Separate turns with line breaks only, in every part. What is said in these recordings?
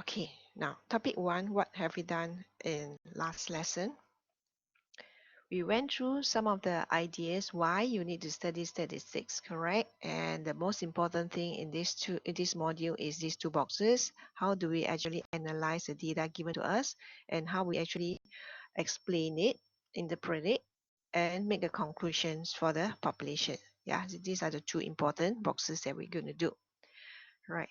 Okay, now topic 1, what have we done in last lesson? We went through some of the ideas why you need to study statistics, correct? And the most important thing in this module is these two boxes. How do we actually analyze the data given to us, and how we actually explain it, interpret it, and make the conclusions for the population. Yeah, so these are the two important boxes that we're going to do. Right.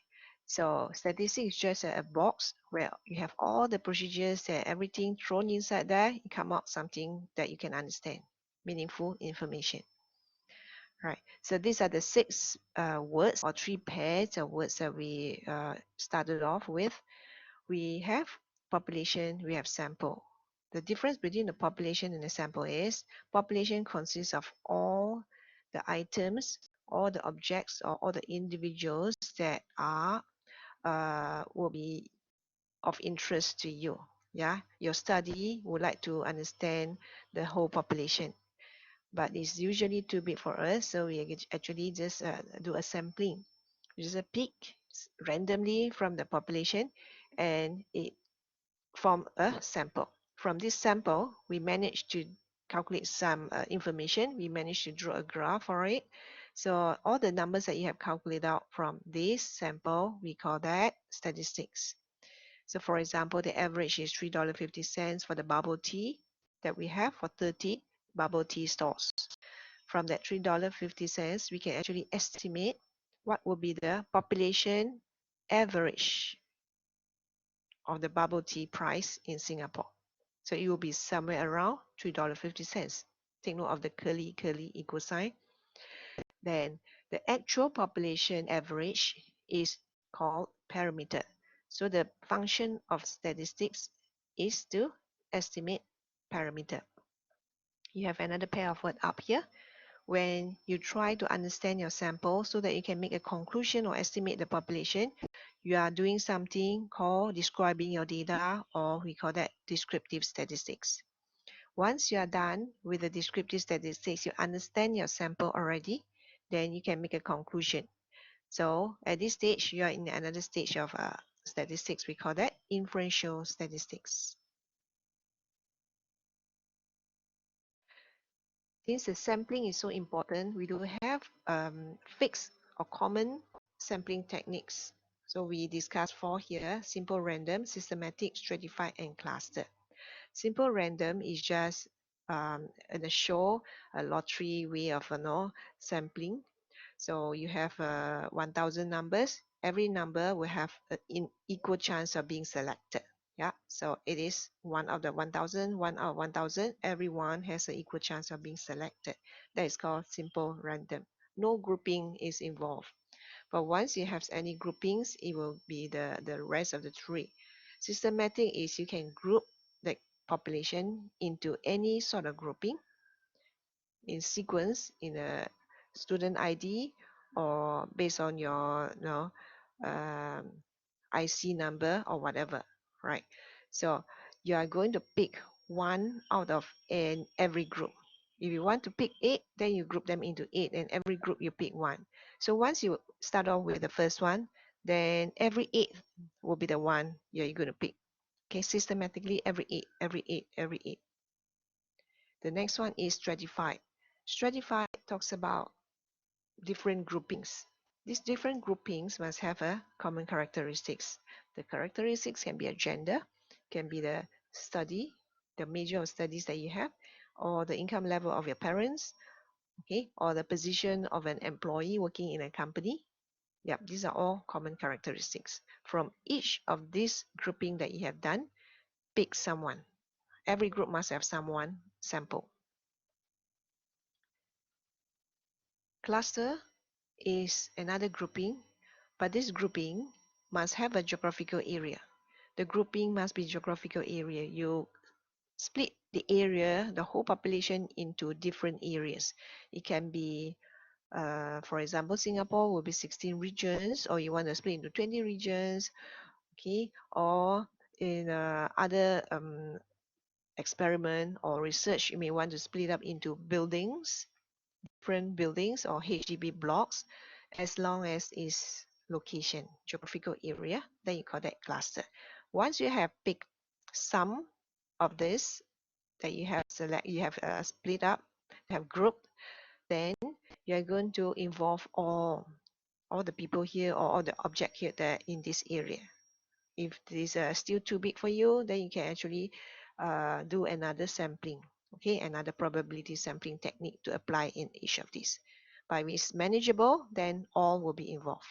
So statistics is just a box where you have all the procedures and everything thrown inside there. You come out something that you can understand, meaningful information. Right. So these are the 6 words or 3 pairs of words that we started off with. We have population, we have sample. The difference between the population and the sample is population consists of all the items, all the objects, or all the individuals that are will be of interest to you. Yeah, your study would like to understand the whole population, but it's usually too big for us, so we actually just do a sampling. We just pick randomly from the population, and it form a sample. From this sample, we manage to calculate some information. We manage to draw a graph for it. So all the numbers that you have calculated out from this sample, we call that statistics. So for example, the average is $3.50 for the bubble tea that we have for 30 bubble tea stores. From that $3.50, we can actually estimate what will be the population average of the bubble tea price in Singapore. So it will be somewhere around $3.50. Take note of the curly equal sign. Then the actual population average is called parameter. So the function of statistics is to estimate parameter. You have another pair of words up here. When you try to understand your sample so that you can make a conclusion or estimate the population, you are doing something called describing your data, or we call that descriptive statistics. Once you are done with the descriptive statistics, you understand your sample already, then you can make a conclusion. So at this stage, you are in another stage of statistics. We call that inferential statistics. Since the sampling is so important, we do have fixed or common sampling techniques. So we discussed 4 here: simple random, systematic, stratified, and cluster. Simple random is just a show, a lottery way of sampling. So you have 1,000 numbers. Every number will have an equal chance of being selected. Yeah, so it is 1 out of 1,000, 1 out of 1,000. Everyone has an equal chance of being selected. That is called simple random. No grouping is involved. But once you have any groupings, it will be the rest of the tree. Systematic is you can group the population into any sort of grouping in sequence, in a student ID, or based on your IC number or whatever, right? So you are going to pick 1 out of every group. If you want to pick 8, then you group them into 8, and every group you pick 1. So once you start off with the first one, then every 8 will be the one you're going to pick. Okay, systematically every 8, every 8, every 8. The next one is stratified. Stratified talks about different groupings. These different groupings must have a common characteristics. The characteristics can be a gender, can be the study, the major of studies that you have, or the income level of your parents, okay, or the position of an employee working in a company. Yep, these are all common characteristics. From each of these grouping that you have done, pick someone. Every group must have someone sample. Cluster is another grouping, but this grouping must have a geographical area. The grouping must be geographical area. You split the area, the whole population, into different areas. It can be, for example, Singapore will be 16 regions, or you want to split into 20 regions, okay? Or in other experiment or research, you may want to split up into buildings, different buildings or HDB blocks, as long as is location, geographical area, then you call that cluster. Once you have picked some of this that you have split up, have grouped, then you are going to involve all the people here or all the object here that in this area. If this is still too big for you, then you can actually do another sampling, okay, another probability sampling technique to apply in each of these. But if it's manageable, then all will be involved.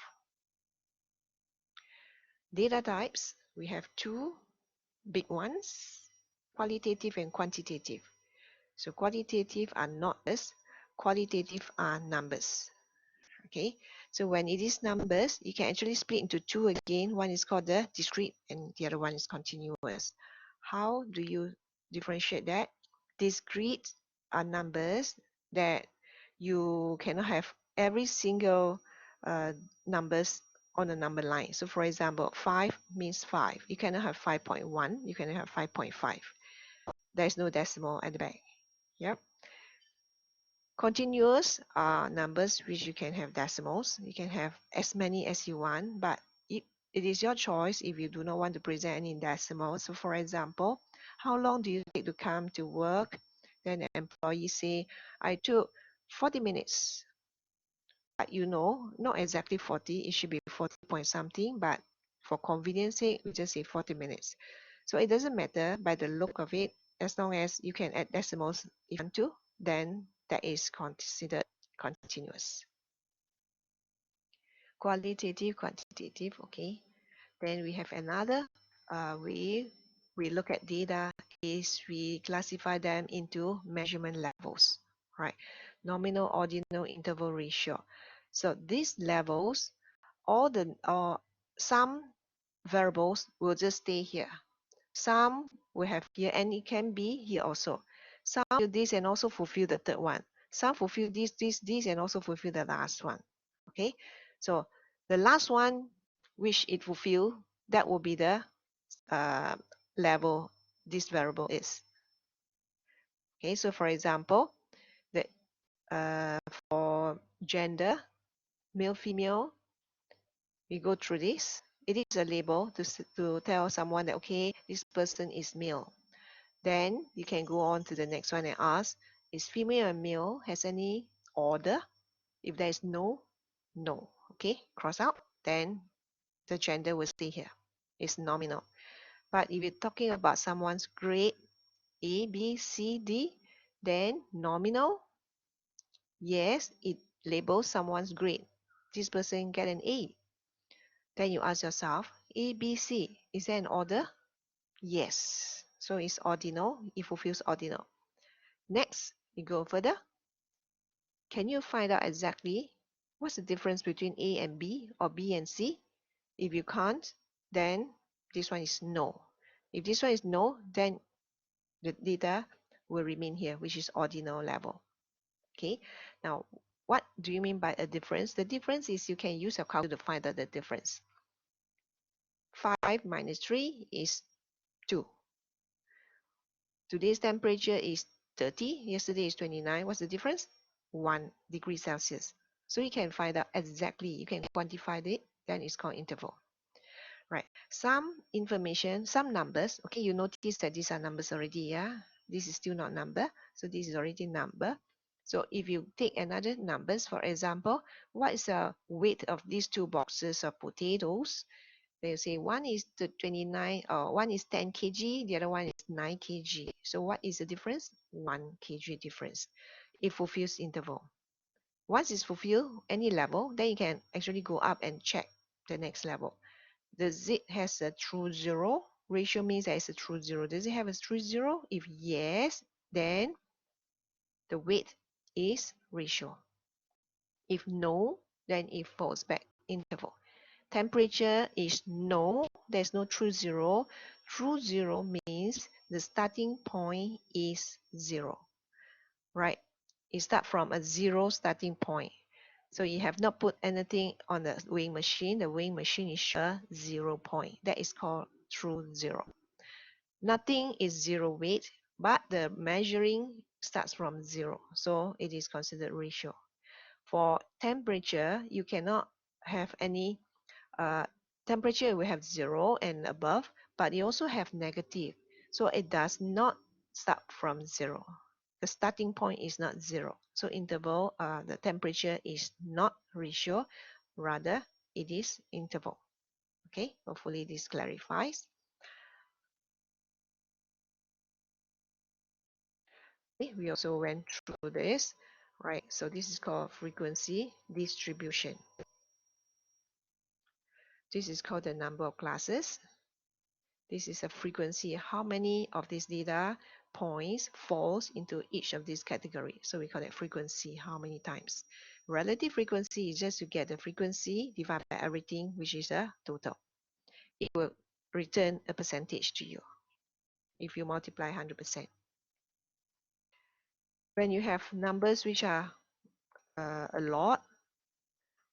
Data types, we have two big ones, qualitative and quantitative. So qualitative are not this, qualitative are numbers. Okay, so when it is numbers, you can actually split into two again. One is called the discrete and the other one is continuous. How do you differentiate that? Discrete are numbers that you cannot have every single numbers on a number line. So for example, 5 means 5. You cannot have 5.1, you cannot have 5.5. There is no decimal at the back. Yep. Continuous are numbers which you can have decimals. You can have as many as you want, but it is your choice if you do not want to present any decimals. So for example, how long do you take to come to work? Then the employee say, I took 40 minutes. But you know, not exactly 40, it should be 40 point something, but for convenience sake, we just say 40 minutes. So it doesn't matter by the look of it, as long as you can add decimals if you want to, then that is considered continuous. Qualitative, quantitative, okay. Then we have another way we look at data is we classify them into measurement levels, right? Nominal, ordinal, interval, ratio. So these levels, some variables will just stay here. Some will have here, and it can be here also. Some do this and also fulfill the third one. Some fulfill this, and also fulfill the last one. Okay, so the last one, which it fulfill, that will be the level this variable is. Okay, so for example, the for gender, male, female, we go through this. It is a label to tell someone that, okay, this person is male. Then you can go on to the next one and ask, is female and male has any order? If there is no, no. Okay, cross out. Then the gender will stay here. It's nominal. But if you're talking about someone's grade A, B, C, D, then nominal, yes, it labels someone's grade. This person get an A. Then you ask yourself, A, B, C, is there an order? Yes. So it's ordinal. It fulfills ordinal. Next, you go further. Can you find out exactly what's the difference between A and B or B and C? If you can't, then this one is no. If this one is no, then the data will remain here, which is ordinal level. Okay. Now, what do you mean by a difference? The difference is you can use your calculator to find out the difference. 5 minus 3 is 2. Today's temperature is 30. Yesterday is 29. What's the difference? 1 degree Celsius. So you can find out exactly, you can quantify it, then it's called interval. Right. Some information, some numbers, okay, you notice that these are numbers already, yeah? This is still not number, so this is already number. So if you take another numbers, for example, what is the weight of these two boxes of potatoes? They say one is the 29, or one is 10 kg, the other one is 9 kg. So what is the difference? 1 kg difference. It fulfills interval. Once it's fulfilled any level, then you can actually go up and check the next level. Does it has a true zero? Ratio means that it's a true zero. Does it have a true zero? If yes, then the weight is ratio. If no, then it falls back interval. Temperature is no, there's no true zero. True zero means the starting point is 0, right? You start from a 0 starting point. So you have not put anything on the weighing machine. The weighing machine is sure 0 point. That is called true zero. Nothing is 0 weight, but the measuring starts from 0. So it is considered ratio. For temperature, you cannot have any Temperature we have 0 and above, but you also have negative. So it does not start from 0. The starting point is not 0. So interval, the temperature is not ratio, rather it is interval. Okay, hopefully this clarifies. Okay, we also went through this, right? So this is called frequency distribution. This is called the number of classes. This is a frequency, how many of these data points falls into each of these categories. So we call it frequency, how many times. Relative frequency is just to get the frequency divided by everything, which is a total. It will return a percentage to you if you multiply 100%. When you have numbers which are a lot,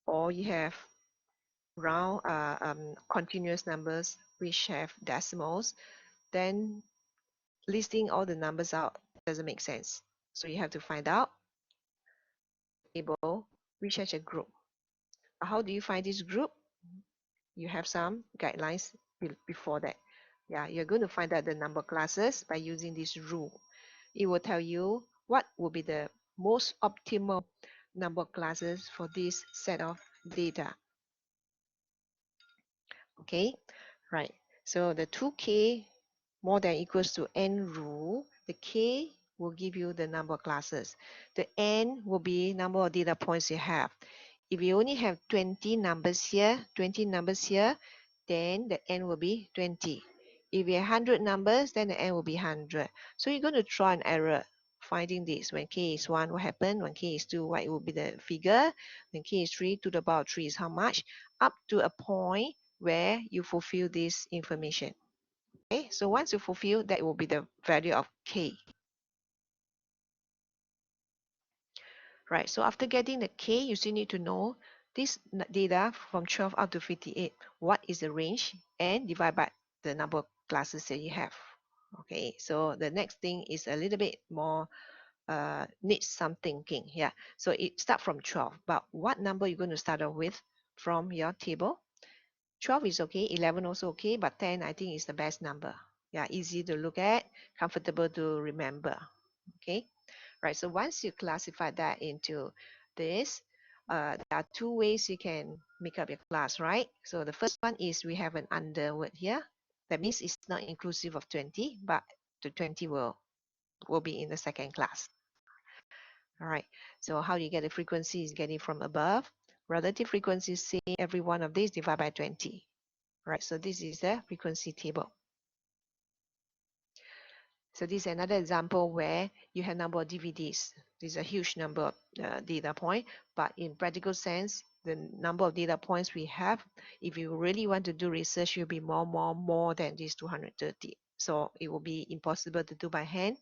or you have round continuous numbers which have decimals, then listing all the numbers out doesn't make sense. So you have to find out table which has a group. How do you find this group? You have some guidelines before that. Yeah, you're going to find out the number of classes by using this rule. It will tell you what will be the most optimal number of classes for this set of data. Okay, right. So the 2k more than equals to n rule, the k will give you the number of classes. The n will be number of data points you have. If you only have 20 numbers here, then the n will be 20. If you have 100 numbers, then the n will be 100. So you're going to try an error finding this. When k is 1, what happened? When k is 2, what will be the figure? When k is 3, to the power 3 is how much? Up to a point where you fulfill this information. Okay, so once you fulfill, that will be the value of k. Right, so after getting the k, you still need to know this data from 12 up to 58. What is the range? And divide by the number of classes that you have. Okay, so the next thing is a little bit more needs some thinking. Yeah, so it start from 12, but what number you're going to start off with from your table? 12 is okay, 11 also okay, but 10 I think is the best number. Yeah, easy to look at, comfortable to remember. Okay, right. So once you classify that into this, there are two ways you can make up your class, right? So the first one is we have an under word here. That means it's not inclusive of 20, but the 20 will be in the second class. All right. So how do you get the frequency? Is getting from above. Relative frequency, say every one of these divided by 20. Right, so this is the frequency table. So this is another example where you have number of DVDs. This is a huge number of data point, but in practical sense, the number of data points we have, if you really want to do research, you'll be more than this 230. So it will be impossible to do by hand,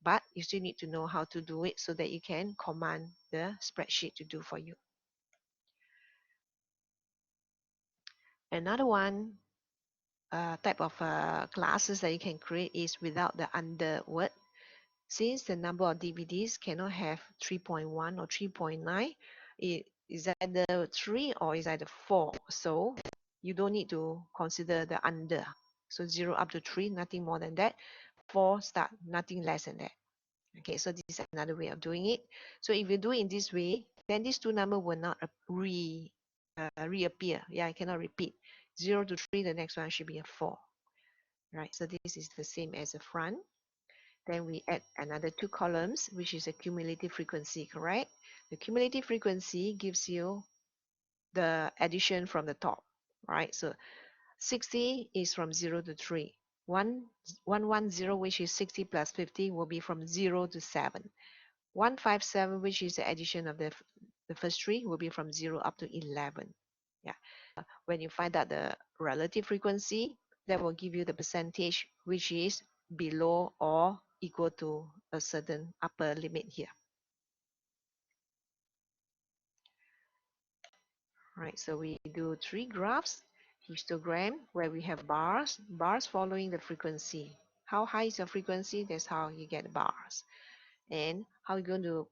but you still need to know how to do it so that you can command the spreadsheet to do for you. Another one type of classes that you can create is without the under word. Since the number of DVDs cannot have 3.1 or 3.9, it is either 3 or is either 4. So you don't need to consider the under. So 0 up to 3, nothing more than that. 4 start, nothing less than that. Okay, so this is another way of doing it. So if you do it in this way, then these two numbers will not reappear. Yeah, I cannot repeat. 0 to 3, the next one should be a 4. Right, so this is the same as the front. Then we add another two columns, which is a cumulative frequency, correct? The cumulative frequency gives you the addition from the top, right? So 60 is from 0 to 3. 110, which is 60 plus 50, will be from 0 to 7. 157, which is the addition of the first three, will be from 0 up to 11. Yeah. When you find out the relative frequency, that will give you the percentage which is below or equal to a certain upper limit here. Right, so we do three graphs, histogram, where we have bars following the frequency. How high is your frequency? That's how you get bars. And how you're going to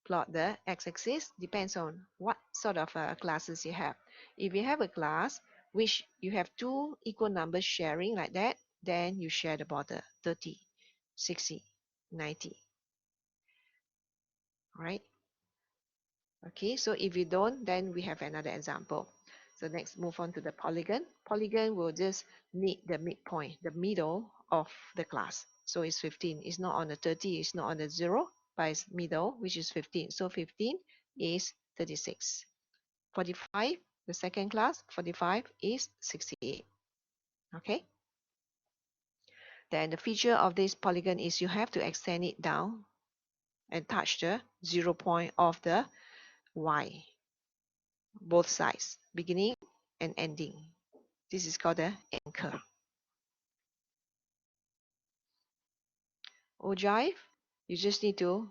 plot the x-axis depends on what sort of classes you have. If you have a class which you have two equal numbers sharing like that, then you share the border 30, 60, 90, right? Okay, so if you don't, then we have another example. So next, move on to the polygon. Polygon will just need the midpoint, the middle of the class. So it's 15. It's not on the 30, it's not on the 0, but it's middle, which is 15. So 15 is 36. 45, the second class, 45 is 68. Okay. Then the feature of this polygon is you have to extend it down and touch the 0 point of the Y, both sides, beginning and ending. This is called the anchor. Ogive, you just need to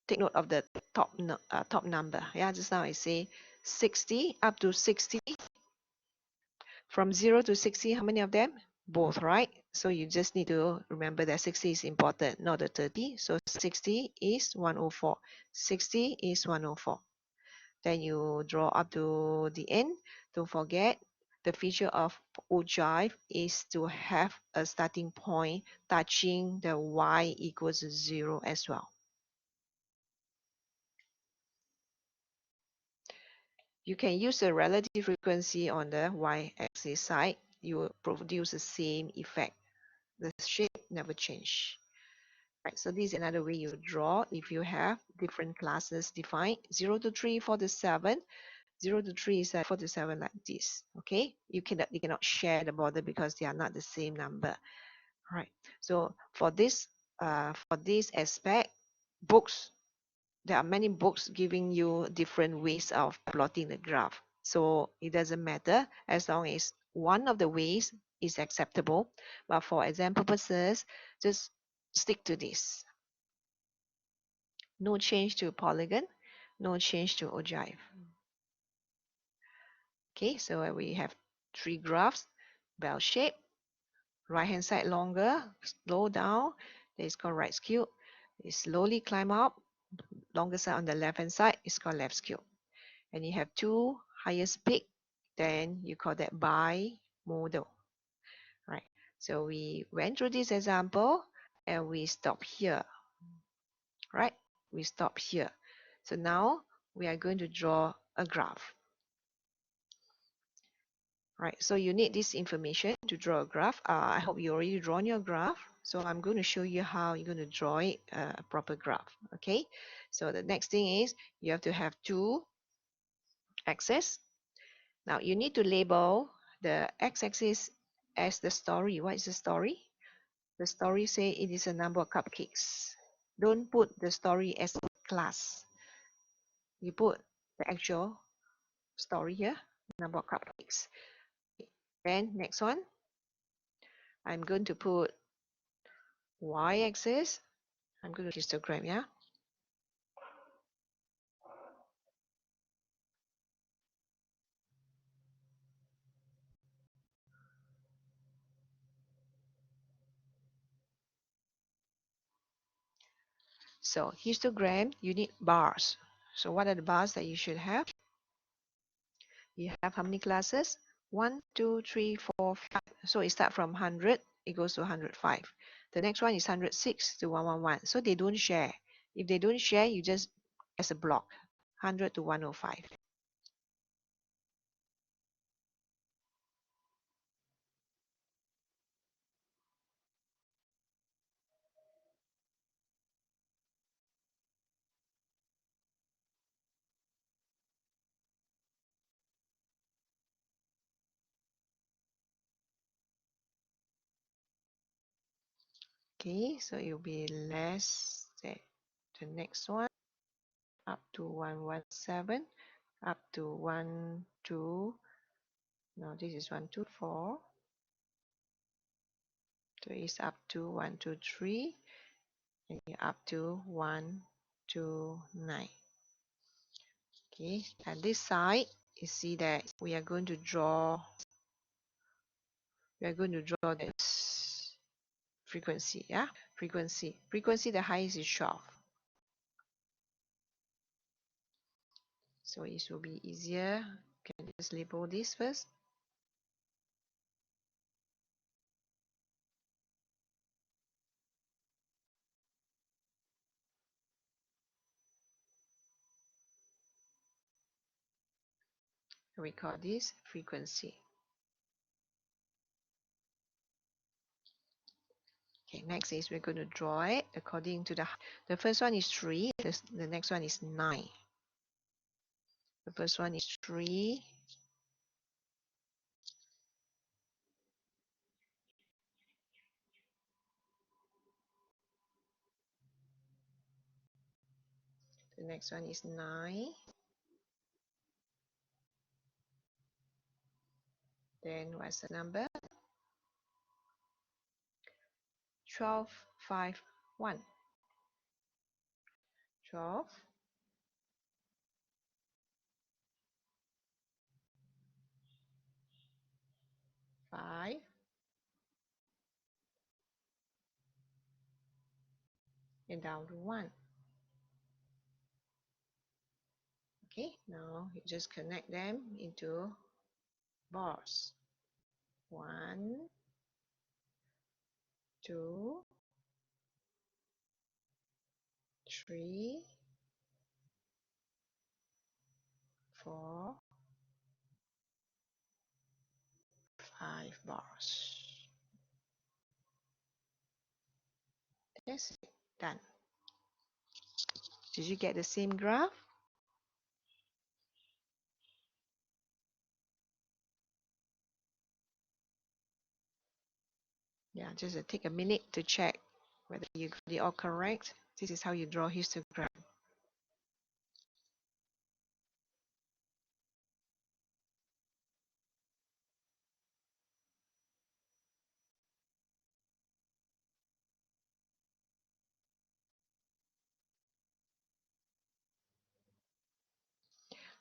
take note of the top number. Yeah, just now I say 60 up to 60. From 0 to 60, how many of them? Both, right? So you just need to remember that 60 is important, not the 30. So 60 is 104. 60 is 104. Then you draw up to the end. Don't forget, the feature of ogive is to have a starting point touching the y equals 0 as well. You can use the relative frequency on the y-axis side. You will produce the same effect. The shape never change. Right, so this is another way you draw if you have different classes defined. 0 to 3 for the 7. 0 to 3 is 4 to 7 like this. Okay, you cannot share the border because they are not the same number. Right. So for this aspect, books, there are many books giving you different ways of plotting the graph. So it doesn't matter as long as one of the ways is acceptable. But for exam purposes, just stick to this. No change to polygon, no change to ogive. Okay, so we have three graphs, bell shape, right hand side longer, slow down, that is called right skew. It slowly climb up, longer side on the left hand side is called left skew. And you have two highest peak, then you call that bimodal. Right. So we went through this example and we stop here. Right? We stop here. So now we are going to draw a graph. Right, so you need this information to draw a graph. I hope you already drawn your graph. So I'm going to show you how you're going to draw it, a proper graph. Okay, so the next thing is you have to have two axes. Now you need to label the x-axis as the story. What is the story? The story say it is a number of cupcakes. Don't put the story as class. You put the actual story here, number of cupcakes. Then next one, I'm going to put y-axis. I'm going to histogram, yeah. So histogram, you need bars. So what are the bars that you should have? You have how many classes? 1, 2, 3, 4, 5. So it starts from 100, it goes to 105. The next one is 106 to 111. So they don't share. If they don't share, you just as a block, 100 to 105. Okay, so it will be less than the next one, up to 117, up to 1, 2, no, this is 1, 2, 4. So it's up to 1, 2, 3, and up to 1, 2, 9. Okay, and this side, you see that we are going to draw this frequency, yeah, frequency, the highest is 12. So it will be easier. Can just label this first. We call this frequency. Okay, next is we're going to draw it according to the first one is 3, the next one is 9. The first one is 3. The next one is 9. Then what's the number? 12, 5, 1. 12, 5, and down to 1. Okay, now you just connect them into bars. 1, 2, 3, 4, 5 bars. That's it. Done. Did you get the same graph? Yeah, just take a minute to check whether you got it all correct. This is how you draw histogram.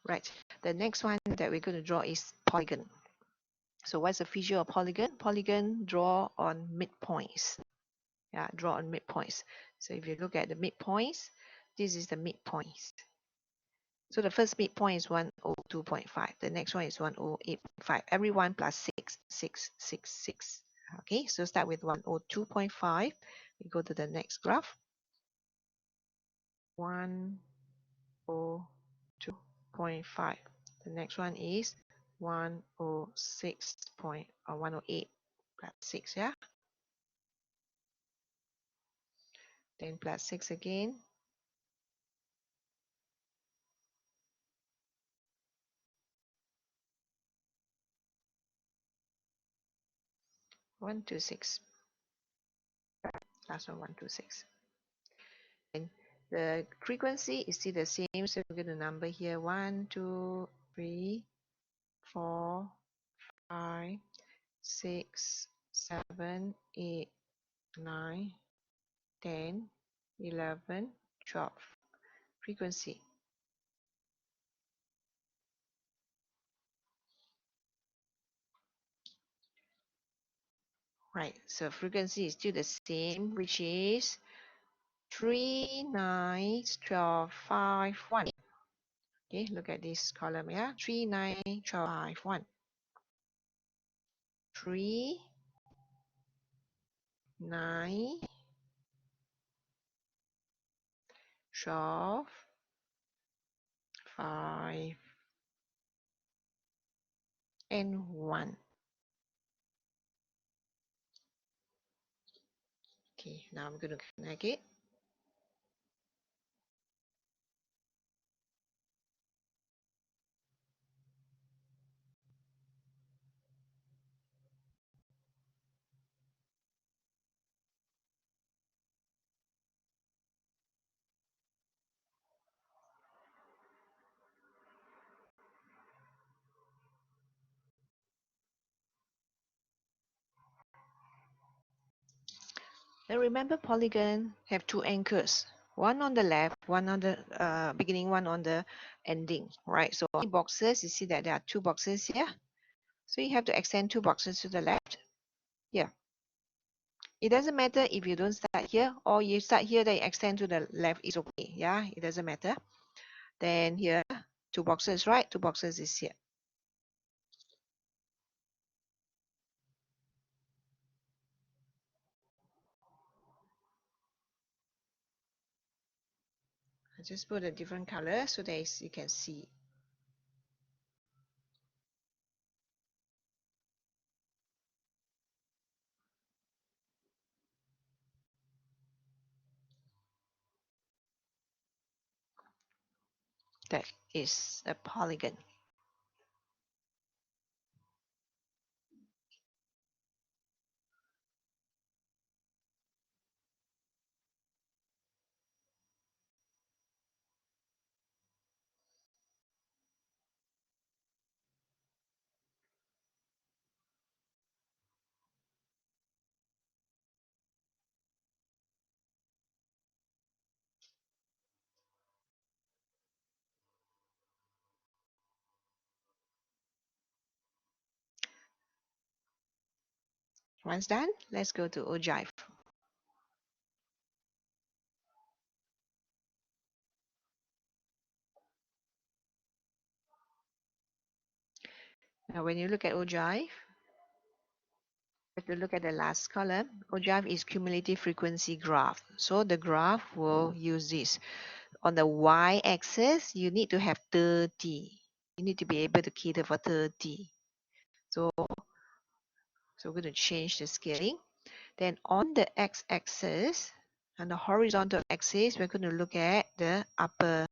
Right. The next one that we're going to draw is polygon. So what's the feature of polygon? Polygon draw on midpoints. Yeah, draw on midpoints. So if you look at the midpoints, this is the midpoints. So the first midpoint is 102.5. The next one is 108.5. Every one plus 6, 6, 6, 6. Okay, so start with 102.5. We go to the next graph. 102.5. The next one is 106 point or 108 plus 6, yeah. Then plus 6 again. 126. Last one 126. And the frequency is still the same, so we're going to number here 1, 2, 3, 4, 5, 6, 7, 8, 9, 10, 11, 12. Frequency. Right, so frequency is still the same, which is 3, 9, 12, 5, 1. Okay, look at this column, yeah? 3, 9, 12, 5, 1. 3, 9, 12, 5, and 1. Okay, now I'm going to connect it. Now remember polygon have two anchors. One on the left, one on the beginning, one on the ending, right? So in boxes, you see that there are two boxes here. So you have to extend two boxes to the left. Here. It doesn't matter if you don't start here or you start here, then extend to the left is okay. Yeah, it doesn't matter. Then here, two boxes, right? Two boxes is here. I just put a different color so that you can see. that is a polygon. Once done, let's go to Ogive. Now, when you look at Ogive, if you look at the last column, Ogive is cumulative frequency graph. So the graph will use this. On the y-axis, you need to have 30. You need to be able to cater for 30. So we're going to change the scaling. Then on the x-axis and the horizontal axis, we're going to look at the upper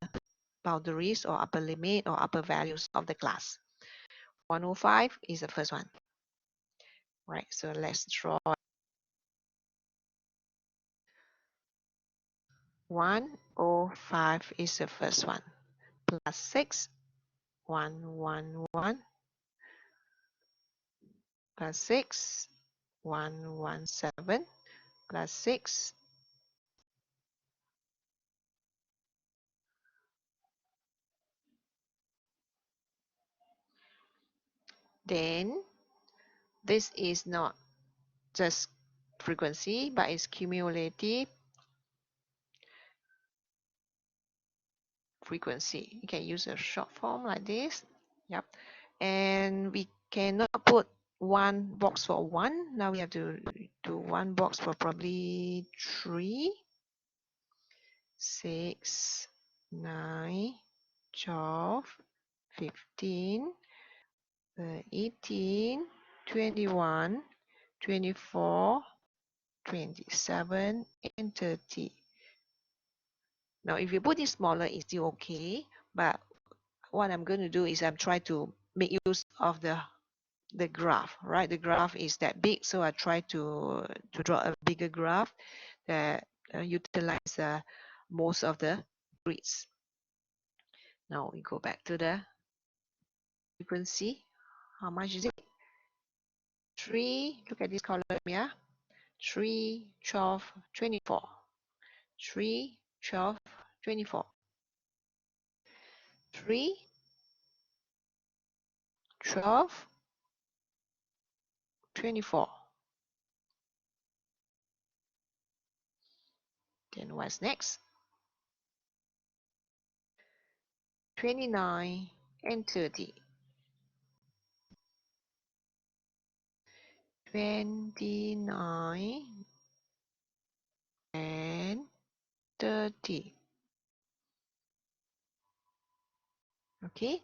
boundaries or upper limit or upper values of the class. 105 is the first one. Right, so let's draw 105 is the first one. Plus 6, 111, plus 6, 117, plus 6, then this is not just frequency, but it's cumulative frequency. You can use a short form like this. Yep. And we cannot put one box for 1. Now we have to do one box for probably 3, 6, 9, 12, 15, 18, 21, 24, 27, and 30. Now, if you put it smaller, it's still okay. But what I'm going to do is I'm trying to make use of the graph, right? The graph is that big, so I try to draw a bigger graph that utilize most of the grids. Now we go back to the frequency. How much is it? 3, look at this column, yeah? 3, 12, 24. 3, 12, 24. 3, 12, 24. Then what's next? 29 and 30. 29 and 30. Okay,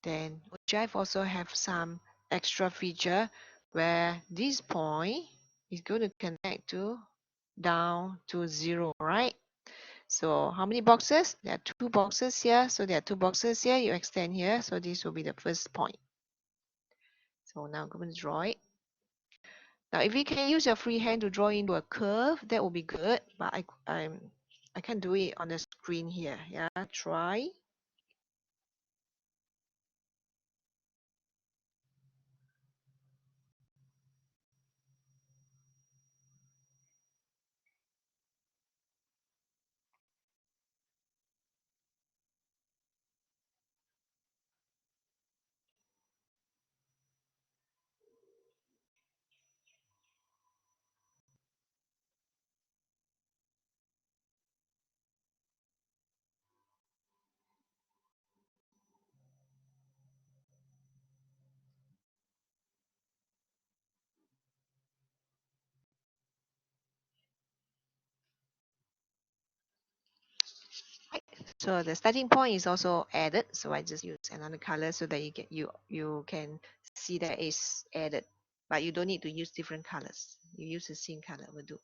then Jive also have some extra feature where this point is going to connect to down to 0, right? So how many boxes? There are 2 boxes here. So there are 2 boxes here. You extend here. So this will be the first point. So now I'm going to draw it. Now, if you can use your free hand to draw into a curve, that would be good. But I can't do it on the screen here. Yeah, try. Right. So the starting point is also added. So I just use another color so that you can see that it's added. But you don't need to use different colors. You use the same color will do.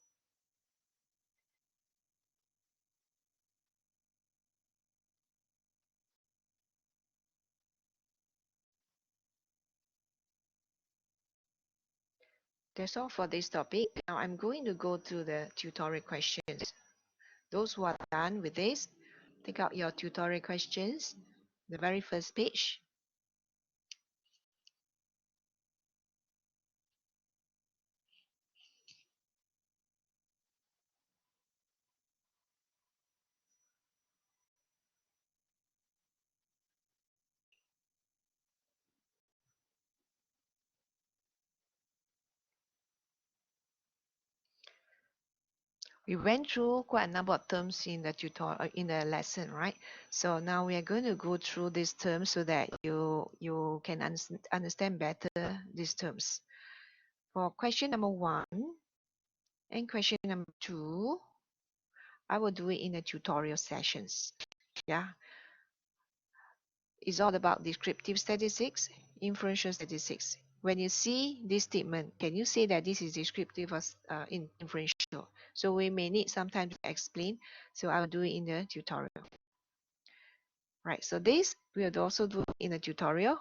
That's all for this topic. Now I'm going to go to the tutorial questions. Those who are done with this, take out your tutorial questions, the very first page. We went through quite a number of terms in the tutorial in the lesson, right? So now we are going to go through these terms so that you can understand better these terms. For question number 1 and question number 2, I will do it in the tutorial sessions. Yeah, it's all about descriptive statistics, inferential statistics. When you see this statement, can you say that this is descriptive or inferential? So we may need some time to explain. So I will do it in the tutorial. Right, so this we will also do in the tutorial.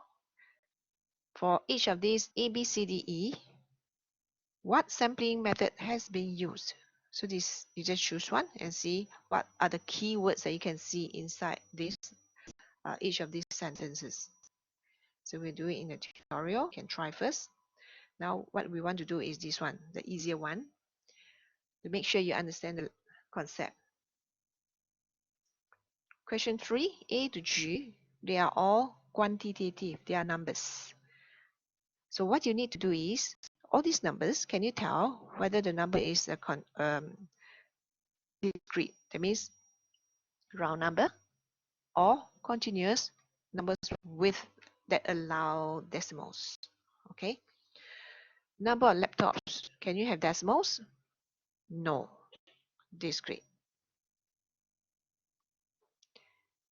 For each of these A, B, C, D, E, what sampling method has been used? So this, you just choose one and see what are the keywords that you can see inside this each of these sentences. So we'll do it in the tutorial. You can try first. Now what we want to do is this one, the easier one, to make sure you understand the concept. Question 3, A to G, they are all quantitative, they are numbers. So what you need to do is, all these numbers, can you tell whether the number is a discrete, that means round number, or continuous numbers with that allow decimals? Okay. Number of laptops, can you have decimals? No, discrete.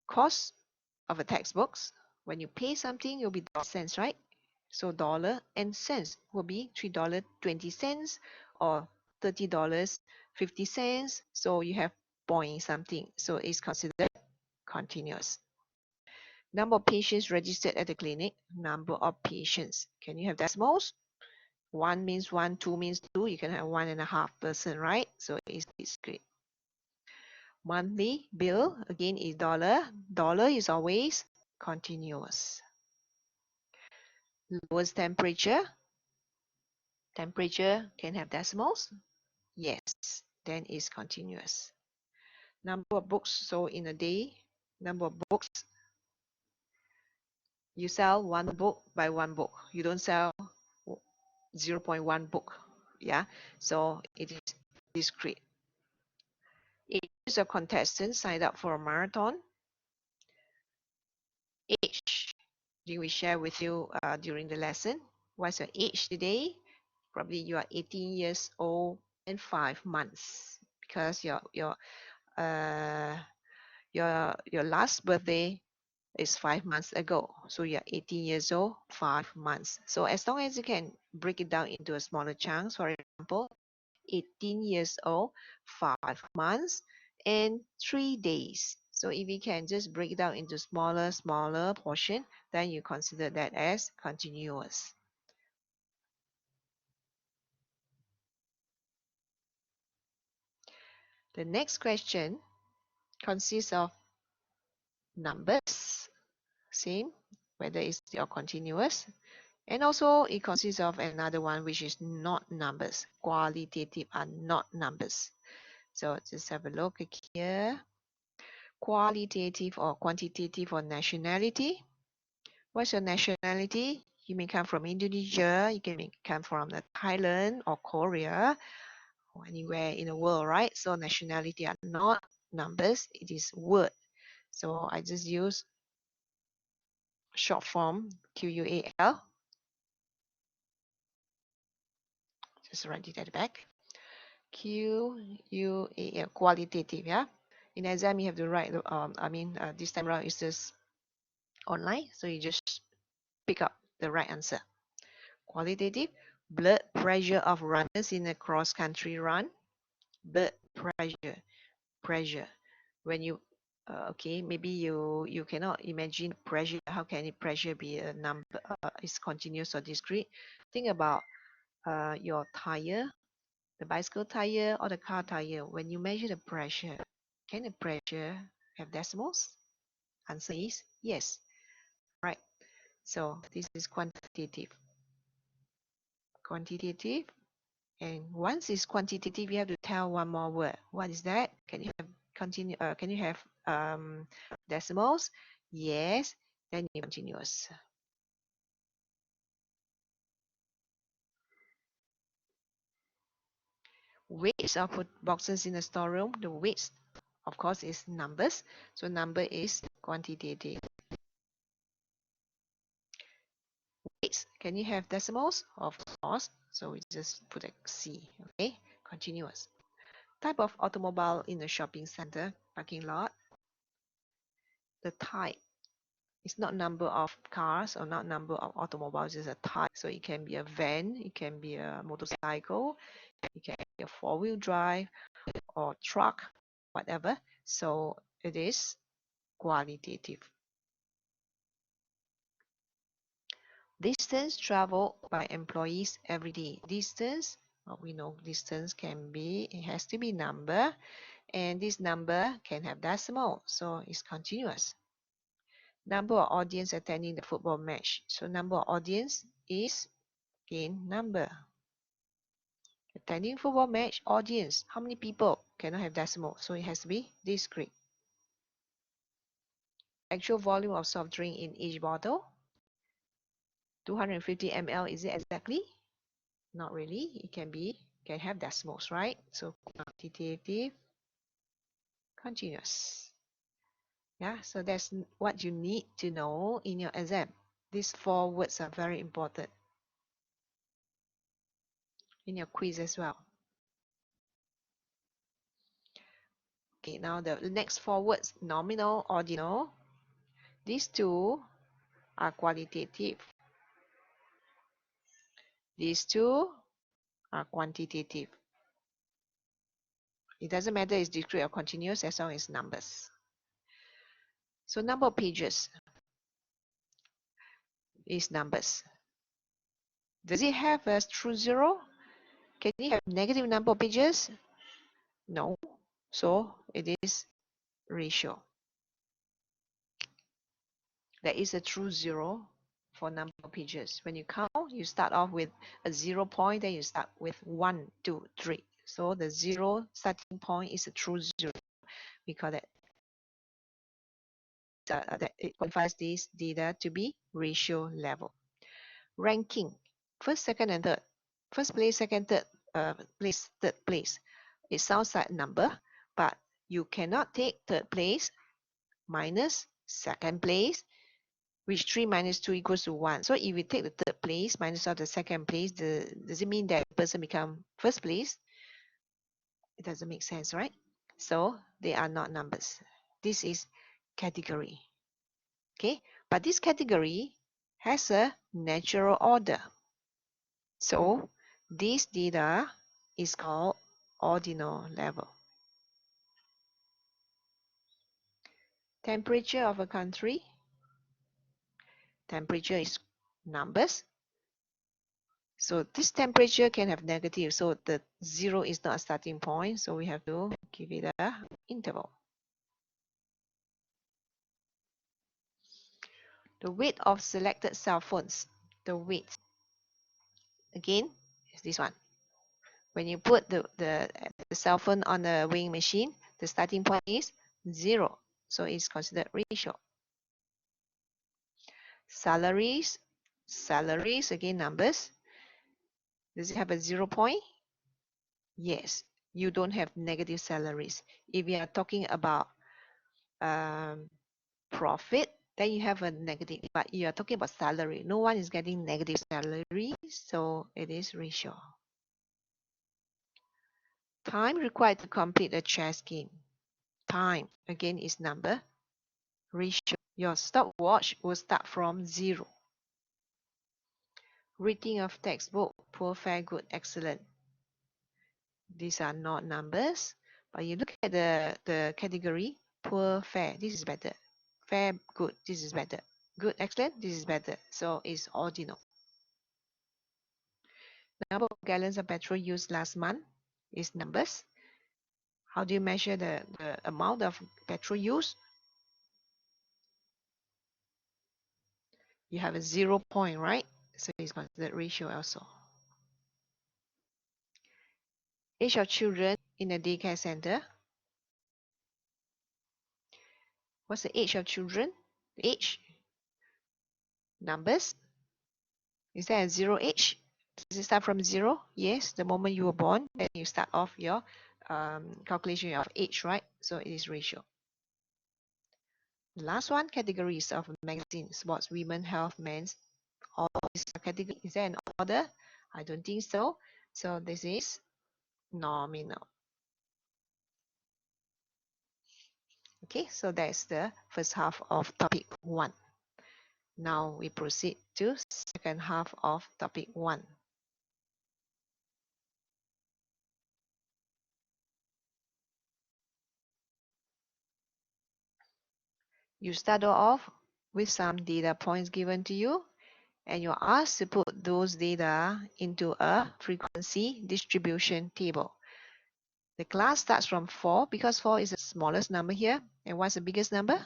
Cost of a textbooks, when you pay something, it'll be cents, right? So dollar and cents will be $3.20 or $30.50. So you have point something. So it's considered continuous. Number of patients registered at the clinic, number of patients. Can you have decimals? 1 means 1, 2 means 2. You can have 1.5 person, right? So it's discrete. Monthly bill, again, is dollar. Dollar is always continuous. Lowest temperature. Temperature can have decimals. Yes, then it's continuous. Number of books sold in a day. Number of books. You sell one book by one book. You don't sell 0.1 book. Yeah, so it is discrete. Age of contestants signed up for a marathon. Age, we share with you during the lesson. What's your age today? Probably you are 18 years old and 5 months because uh, your last birthday is 5 months ago. So you're 18 years old, 5 months. So as long as you can break it down into a smaller chunks, for example, 18 years old, 5 months, and 3 days. So if you can just break it down into smaller portion, then you consider that as continuous. The next question consists of numbers, same, whether it's or continuous. And also it consists of another one which is not numbers. Qualitative are not numbers. So just have a look here. Qualitative or quantitative or nationality. What's your nationality? You may come from Indonesia, you can come from the Thailand or Korea or anywhere in the world, right? So nationality are not numbers, it is word. So I just use short form QUAL. Just write it at the back. QUAL, qualitative, yeah. In exam, you have to write, this time around it's just online, so you just pick up the right answer. Qualitative, blood pressure of runners in a cross-country run. Blood pressure. When you, okay, maybe you cannot imagine pressure. How can it pressure be a number? Is continuous or discrete? Think about your tire, the bicycle tire or the car tire, when you measure the pressure, can the pressure have decimals? Answer is yes. Right. So this is quantitative. Quantitative. And once it's quantitative, you have to tell one more word. What is that? Can you have continue? Can you have decimals? Yes. Then you continuous. Weights of boxes in the storeroom. The weights, of course, is numbers. So number is quantitative. Weights. Can you have decimals? Of course. So we just put a C. Okay. Continuous. Type of automobile in the shopping center parking lot. The type. It's not number of cars or not number of automobiles, it's a type. So it can be a van, it can be a motorcycle, it can be a four-wheel drive or truck, whatever. So it is qualitative. Distance traveled by employees every day. Distance, well, we know distance can be, it has to be number, and this number can have decimal, so it's continuous. Number of audience attending the football match. So number of audience is again number. Attending football match audience. How many people? Cannot have decimal, so it has to be discrete. Actual volume of soft drink in each bottle. 250 ml, is it exactly? Not really. It can have decimals, right? So quantitative, continuous. Yeah, so that's what you need to know in your exam. These 4 words are very important in your quiz as well. Okay, now the next 4 words, nominal, ordinal. These 2 are qualitative. These 2 are quantitative. It doesn't matter it's discrete or continuous as long as numbers. So number of pages is numbers. Does it have a true zero? Can it have negative number of pages? No. So it is ratio. There is a true zero for number of pages. When you count, you start off with a 0 point, then you start with 1, 2, 3. So the 0 starting point is a true zero. We call that it qualifies this data to be ratio level. Ranking, first, second, and third. First place, second, third place, third place. It sounds like a number, but you cannot take third place minus second place, which 3 minus 2 equals to 1. So if you take the third place minus of the second place, does it mean that person become first place? It doesn't make sense, right? So they are not numbers. This is category. Okay, but this category has a natural order. So this data is called ordinal level. Temperature of a country. Temperature is numbers. So this temperature can have negative. So the 0 is not a starting point. So we have to give it a interval. The weight of selected cell phones. The weight. Again, is this one. When you put the cell phone on the weighing machine, the starting point is 0. So it's considered ratio. Salaries. Salaries, again, numbers. Does it have a 0 point? Yes. You don't have negative salaries. If you are talking about profit, then you have a negative. But you are talking about salary. No one is getting negative salary, so it is ratio. Time required to complete a chess game. Time, again, is number. Ratio. Your stopwatch will start from 0. Rating of textbook. Poor, fair, good, excellent. These are not numbers, but you look at the category. Poor, fair, this is better. Fair, good, this is better. Good, excellent, this is better. So it's ordinal. Number of gallons of petrol used last month is numbers. How do you measure the amount of petrol used? You have a 0 point, right? So it's considered ratio also. Age of children in a daycare center. What's the age of children? The age. Numbers. Is there a zero age? Does it start from zero? Yes, the moment you were born, then you start off your calculation of age, right? So it is ratio. The last one, categories of magazine, sports, women, health, men's. All these categories. Is there an order? I don't think so. So this is nominal. Okay, so that's the first half of topic 1. Now we proceed to second half of topic 1. You start off with some data points given to you, and you're asked to put those data into a frequency distribution table. The class starts from 4 because 4 is the smallest number here. And what's the biggest number?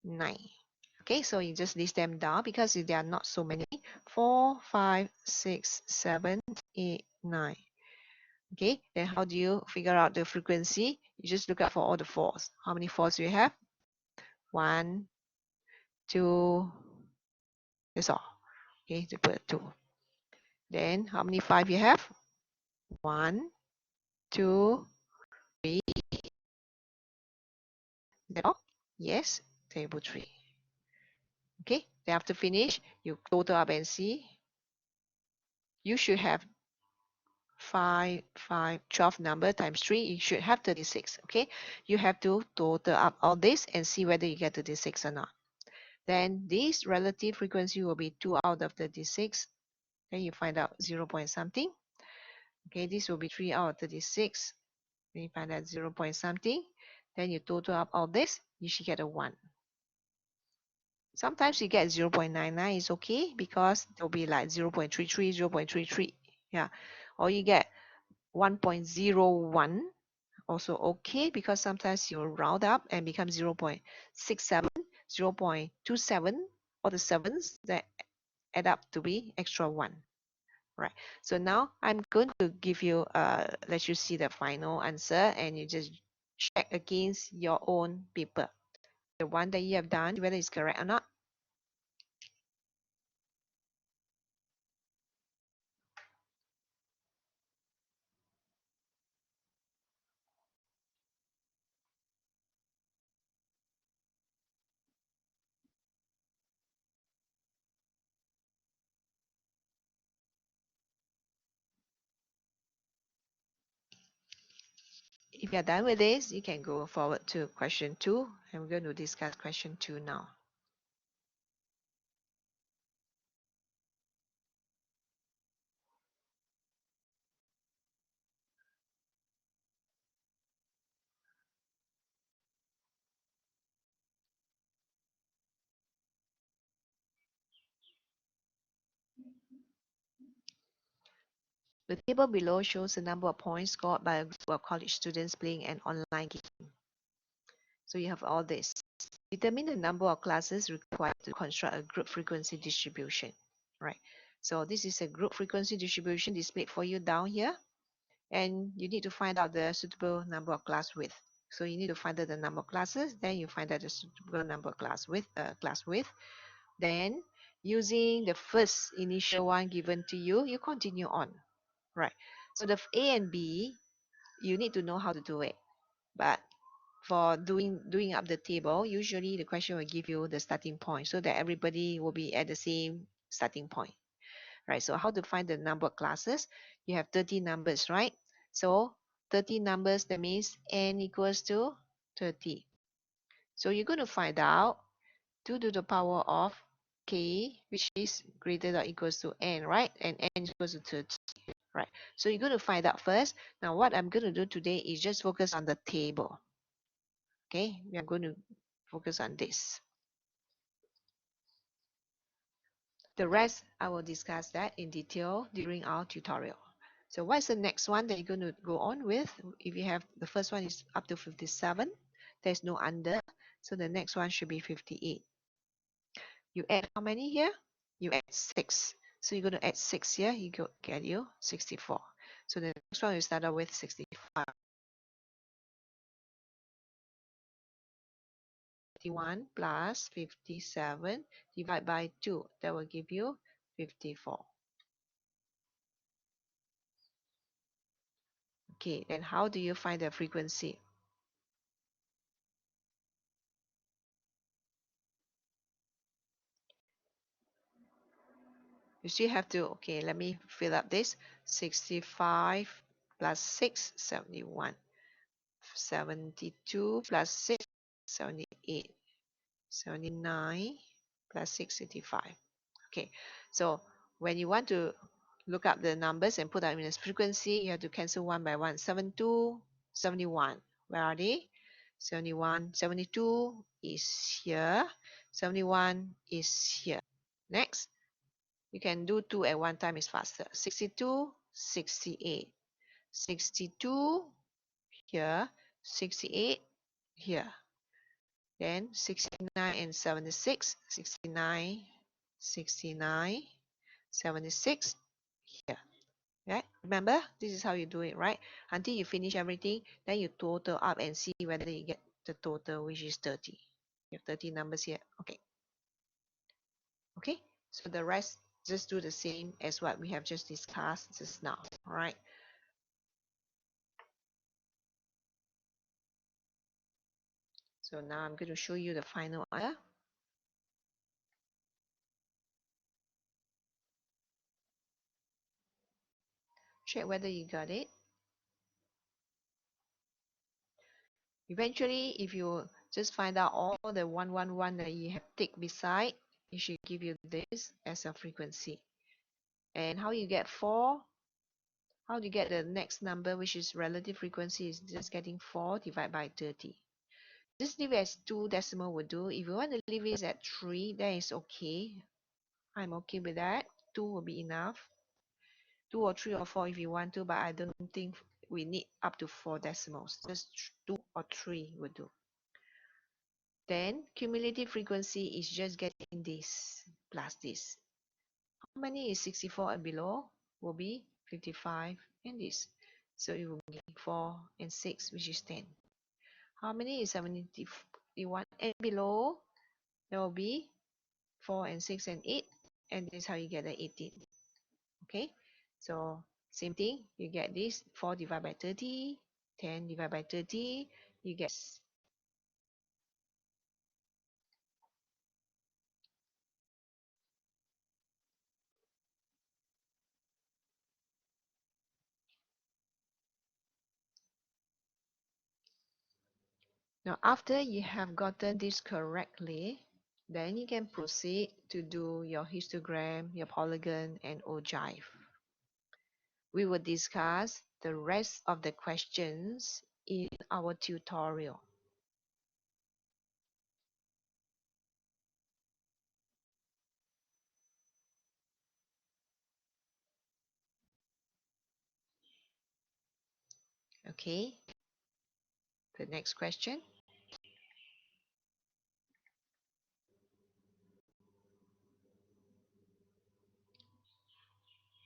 9. Okay, so you just list them down because there are not so many. 4, 5, 6, 7, 8, 9. Okay, then how do you figure out the frequency? You just look out for all the 4s. How many 4s do you have? 1, 2, that's all. Okay, to put 2. Then how many 5 you have? 1, 2, 3. That all? Yes, table 3. Okay, then after finish, you total up and see. You should have 5, 5, 12 number times 3, you should have 36. Okay, you have to total up all this and see whether you get 36 or not. Then this relative frequency will be 2 out of 36. Then you find out 0 point something. Okay, this will be 3 out of 36. Then you find out 0 point something. Then you total up all this, you should get a 1. Sometimes you get 0.99 is okay because there'll be like 0.33, 0.33. Yeah. Or you get 1.01, also okay because sometimes you round up and become 0.67, 0.27, or the sevens that add up to be extra 1. Right. So now I'm going to give you, let you see the final answer and you just check against your own paper. The one that you have done, whether it's correct or not. If you're done with this, you can go forward to question 2, and we're going to discuss question 2 now. The table below shows the number of points scored by a group of college students playing an online game. So you have all this. Determine the number of classes required to construct a group frequency distribution. Right. So this is a group frequency distribution displayed for you down here. And you need to find out the suitable number of class width. So you need to find out the number of classes, then you find out the suitable number of class width. Then using the first initial one given to you, you continue on. Right. So the A and B, you need to know how to do it. But for doing up the table, usually the question will give you the starting point so that everybody will be at the same starting point. Right. So how to find the number of classes? You have 30 numbers, right? So 30 numbers, that means n equals to 30. So you're going to find out 2 to the power of k, which is greater than or equals to n, right? And n is equals to 30. Right. So you're going to find out first. Now what I'm going to do today is just focus on the table. Okay, we are going to focus on this. The rest, I will discuss that in detail during our tutorial. So what's the next one that you're going to go on with? If you have the first one is up to 57, there's no under. So the next one should be 58. You add how many here? You add 6. So you're going to add 6 here, you get you 64. So the next one, you start out with 65. 51 plus 57 divided by 2. That will give you 54. Okay, then how do you find the frequency? You still have to, okay, let me fill up this. 65 plus 6, 71. 72 plus 6, 78. 79 plus 6, 85. Okay, so when you want to look up the numbers and put them in a frequency, you have to cancel one by one. 72, 71. Where are they? 71, 72 is here. 71 is here. Next, you can do 2 at one time, is faster. 62, 68. 62 here, 68 here. Then 69 and 76, 69, 69, 76 here. Right? Remember, this is how you do it, right? Until you finish everything, then you total up and see whether you get the total, which is 30. You have 30 numbers here. Okay. Okay, so the rest, just do the same as what we have just discussed just now. All right. So now I'm going to show you the final answer. Check whether you got it. Eventually, if you just find out all the 111 that you have ticked beside, it should give you this as a frequency. And how you get 4? How do you get the next number, which is relative frequency, is just getting 4 divided by 30. Just leave it as 2 decimal will do. If you want to leave it at 3, that is okay. I'm okay with that. 2 will be enough. 2 or 3 or 4 if you want to, but I don't think we need up to 4 decimals. Just 2 or 3 will do. Then cumulative frequency is just getting this plus this. How many is 64 and below? Will be 55 and this. So it will be 4 and 6, which is 10. How many is 71 and below? There will be 4 and 6 and 8. And this is how you get the 18. Okay, so same thing, you get this 4 divided by 30, 10 divided by 30, you get. Now after you have gotten this correctly, then you can proceed to do your histogram, your polygon, and ogive. We will discuss the rest of the questions in our tutorial. Okay, the next question.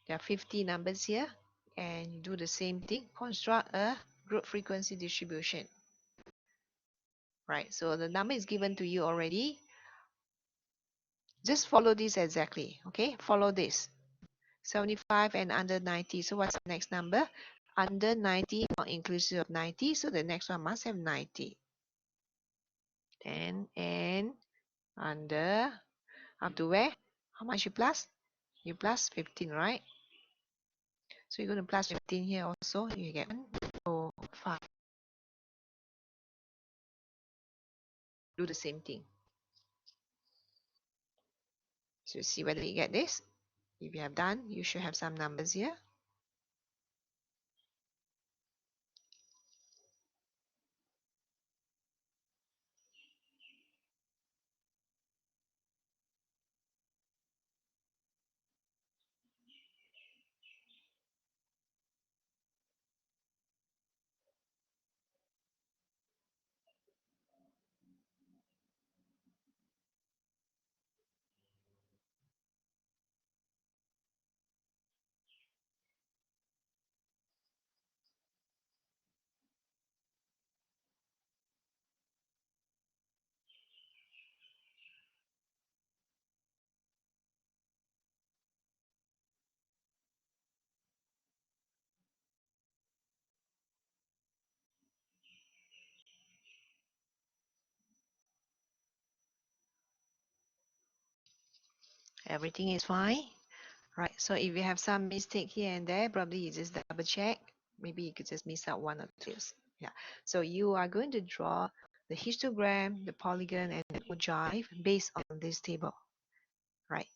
There are 50 numbers here, and you do the same thing, construct a group frequency distribution. Right, so the number is given to you already. Just follow this exactly, okay? Follow this. 75 and under 90. So what's the next number? Under 90, not inclusive of 90. So the next one must have 90. 10 and under, up to where? How much you plus? You plus 15, right? So you're going to plus 15 here also. You get 1, 4, 5. Do the same thing. So see whether you get this. If you have done, you should have some numbers here. Everything is fine, right? So if you have some mistake here and there, probably you just double check. Maybe you could just miss out one or two. Yeah. So you are going to draw the histogram, the polygon, and the ogive based on this table, right?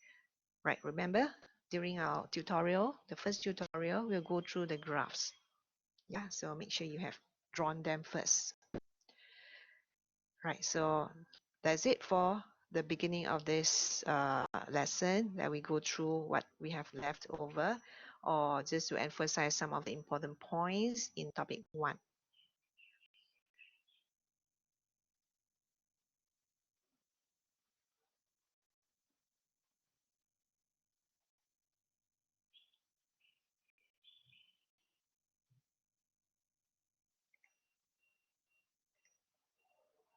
Right. Remember, during our tutorial, the first tutorial, we'll go through the graphs. Yeah. So make sure you have drawn them first. Right. So that's it for the beginning of this lesson, that we go through what we have left over, or just to emphasize some of the important points in topic 1.